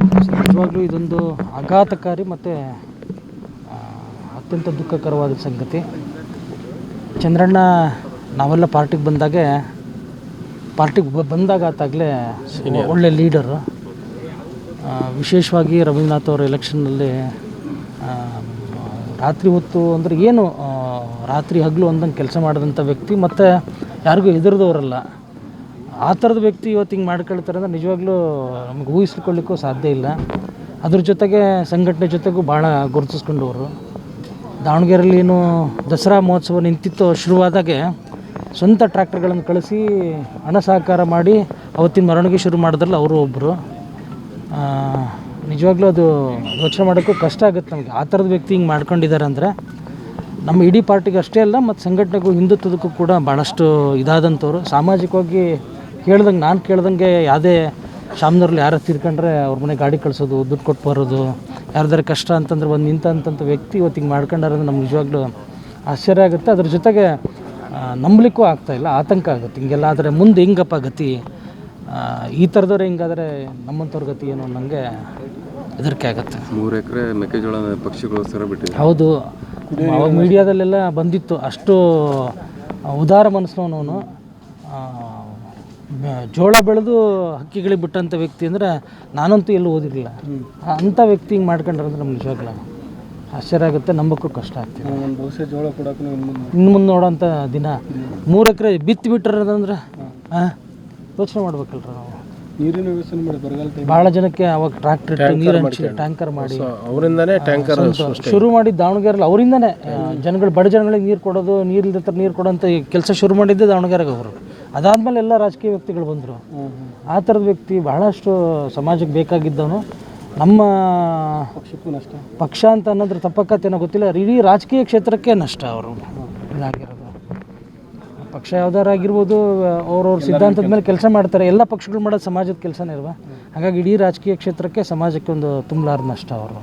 ನಿಜವಾಗ್ಲೂ ಇದೊಂದು ಆಘಾತಕಾರಿ ಮತ್ತು ಅತ್ಯಂತ ದುಃಖಕರವಾದ ಸಂಗತಿ. ಚಂದ್ರಣ್ಣ ನಾವೆಲ್ಲ ಪಾರ್ಟಿಗೆ ಬಂದಾಗ ಆತಾಗಲೇ ಒಳ್ಳೆ ಲೀಡರು. ವಿಶೇಷವಾಗಿ ರವೀಂದ್ರನಾಥ್ ಅವರ ಎಲೆಕ್ಷನ್ನಲ್ಲಿ ರಾತ್ರಿ ಹೊತ್ತು ಅಂದರೆ ಏನು ರಾತ್ರಿ ಹಗಲು ಅಂದಂಗೆ ಕೆಲಸ ಮಾಡಿದಂಥ ವ್ಯಕ್ತಿ, ಮತ್ತು ಯಾರಿಗೂ ಹೆದರಿದವರಲ್ಲ. ಆ ಥರದ ವ್ಯಕ್ತಿ ಇವತ್ತು ಹಿಂಗೆ ಮಾಡ್ಕೊಳ್ತಾರೆ ಅಂದರೆ ನಿಜವಾಗ್ಲೂ ನಮಗೆ ಊಹಿಸ್ಕೊಳ್ಳಿಕ್ಕೂ ಸಾಧ್ಯ ಇಲ್ಲ. ಅದ್ರ ಜೊತೆಗೆ ಸಂಘಟನೆ ಜೊತೆಗೂ ಭಾಳ ಗುರುತಿಸ್ಕೊಂಡವರು. ದಾವಣಗೆರೆಯಲ್ಲಿ ಏನು ದಸರಾ ಮಹೋತ್ಸವ ನಿಂತಿತ್ತು ಶುರುವಾದಾಗೆ ಸ್ವಂತ ಟ್ರ್ಯಾಕ್ಟರ್ಗಳನ್ನು ಕಳಿಸಿ ಹಣ ಸಹಕಾರ ಮಾಡಿ ಅವತ್ತಿನ ಮೆರವಣಿಗೆ ಶುರು ಮಾಡಿದ್ರಲ್ಲ ಅವರು ಒಬ್ಬರು. ನಿಜವಾಗ್ಲೂ ಅದು ಯೋಚನೆ ಮಾಡೋಕ್ಕೂ ಕಷ್ಟ ಆಗುತ್ತೆ ನಮಗೆ. ಆ ಥರದ ವ್ಯಕ್ತಿ ಹಿಂಗೆ ಮಾಡ್ಕೊಂಡಿದ್ದಾರೆ ಅಂದರೆ ನಮ್ಮ ಇಡೀ ಪಾರ್ಟಿಗೆ ಅಷ್ಟೇ ಅಲ್ಲ, ಮತ್ತು ಸಂಘಟನೆಗೂ ಹಿಂದುತ್ವದಕ್ಕೂ ಕೂಡ ಭಾಳಷ್ಟು ಇದಾದಂಥವ್ರು. ಸಾಮಾಜಿಕವಾಗಿ ನಾನು ಕೇಳ್ದಂಗೆ ಯಾವುದೇ ಶಾಮ್ನವ್ರಲ್ಲಿ ಯಾರು ತೀರ್ಕೊಂಡ್ರೆ ಅವ್ರ ಮನೆ ಗಾಡಿ ಕಳಿಸೋದು, ದುಡ್ಡು ಕೊಟ್ಟು ಬರೋದು, ಯಾರ್ದಾರು ಕಷ್ಟ ಅಂತಂದ್ರೆ ಒಂದು ನಿಂತಂಥ ವ್ಯಕ್ತಿ ಇವತ್ತು ಹಿಂಗೆ ಮಾಡ್ಕೊಂಡಾರೆ ನಮ್ಗೆ ನಿಜವಾಗ್ಲೂ ಆಶ್ಚರ್ಯ ಆಗುತ್ತೆ. ಅದ್ರ ಜೊತೆಗೆ ನಂಬಲಿಕ್ಕೂ ಆಗ್ತಾಯಿಲ್ಲ, ಆತಂಕ ಆಗುತ್ತೆ. ಹಿಂಗೆಲ್ಲ ಆದರೆ ಮುಂದೆ ಹಿಂಗಪ್ಪ ಗತಿ, ಈ ಥರದವ್ರು ಹಿಂಗಾದರೆ ನಮ್ಮಂಥವ್ರ ಗತಿ ಏನು ನನಗೆ ಹೆದರಿಕೆ ಆಗುತ್ತೆ. 3 ಎಕರೆ ಮೆಕ್ಕೆಜೋಳ ಪಕ್ಷಿಗೋಸ್ಕರ ಬಿಟ್ಟಿದೆ. ಹೌದು, ಅವಾಗ ಮೀಡಿಯಾದಲ್ಲೆಲ್ಲ ಬಂದಿತ್ತು. ಅಷ್ಟು ಉದಾರ ಮನಸ್ಸಿನವನು. ಜೋಳ ಬೆಳೆದು ಹಕ್ಕಿಗಳಿಗೆ ಬಿಟ್ಟಂಥ ವ್ಯಕ್ತಿ ಅಂದರೆ ನಾನಂತೂ ಎಲ್ಲೂ ಓದಿರಲಿಲ್ಲ. ಅಂಥ ವ್ಯಕ್ತಿ ಹಿಂಗೆ ಮಾಡ್ಕೊಂಡ್ರೆ ಅಂದ್ರೆ ನಮ್ಗೆ ನಿಜವಾಗ್ಲೂ ಆಶ್ಚರ್ಯ ಆಗುತ್ತೆ, ನಂಬಕ್ಕೂ ಕಷ್ಟ ಆಗ್ತಿದೆ. ಬಹುಶಃ ಜೋಳ ಕೊಡೋಕೆ ಇನ್ನು ಮುಂದೆ ನೋಡೋಂಥ ದಿನ 3 ಎಕರೆ ಬಿತ್ತಿ ಬಿಟ್ಟಿರೋದಂದ್ರೆ ಯೋಚನೆ ಮಾಡ್ಬೇಕಲ್ರ ನಾವು. ನೀರಿನ ವ್ಯವಸ್ಥೆ ಮಾಡಿ ಬರಗಾಲ ಭಾಳ ಜನಕ್ಕೆ ಅವಾಗ ಟ್ರ್ಯಾಕ್ಟರ್ ನೀರು ಹಂಚಿ ಟ್ಯಾಂಕರ್ ಮಾಡಿ ಅವರಿಂದನೇ ಟ್ಯಾಂಕರ್ ಶುರು ಮಾಡಿದ್ದು ದಾವಣಗೆರೆಲಿ. ಅವರಿಂದನೇ ಜನಗಳು, ಬಡ ಜನಗಳಿಗೆ ನೀರು ಕೊಡೋದು, ನೀರಿಲ್ಲದ ನೀರು ಕೊಡೋಂಥ ಕೆಲಸ ಶುರು ಮಾಡಿದ್ದೆ ದಾವಣಗೆರೆಗೆ ಅವರು. ಅದಾದಮೇಲೆ ಎಲ್ಲ ರಾಜಕೀಯ ವ್ಯಕ್ತಿಗಳು ಬಂದರು. ಆ ಥರದ ವ್ಯಕ್ತಿ ಭಾಳಷ್ಟು ಸಮಾಜಕ್ಕೆ ಬೇಕಾಗಿದ್ದವನು. ನಮ್ಮ ಪಕ್ಷಕ್ಕೂ ನಷ್ಟ, ಪಕ್ಷ ಅಂತ ಅನ್ನೋದ್ರ ತಪ್ಪಕ್ಕತ್ತೇನೋ ಗೊತ್ತಿಲ್ಲ, ಇಡೀ ರಾಜಕೀಯ ಕ್ಷೇತ್ರಕ್ಕೆ ನಷ್ಟ ಅವರು ಇದಾಗಿರೋದು. ಪಕ್ಷ ಯಾವ್ದಾರು ಆಗಿರ್ಬೋದು, ಅವ್ರವ್ರ ಸಿದ್ಧಾಂತದ ಮೇಲೆ ಕೆಲಸ ಮಾಡ್ತಾರೆ. ಎಲ್ಲ ಪಕ್ಷಗಳು ಮಾಡೋದು ಸಮಾಜದ ಕೆಲಸನೇ ಇಲ್ವಾ. ಹಾಗಾಗಿ ಇಡೀ ರಾಜಕೀಯ ಕ್ಷೇತ್ರಕ್ಕೆ, ಸಮಾಜಕ್ಕೆ ಒಂದು ತುಂಬಲಾರದ ನಷ್ಟ ಅವರು.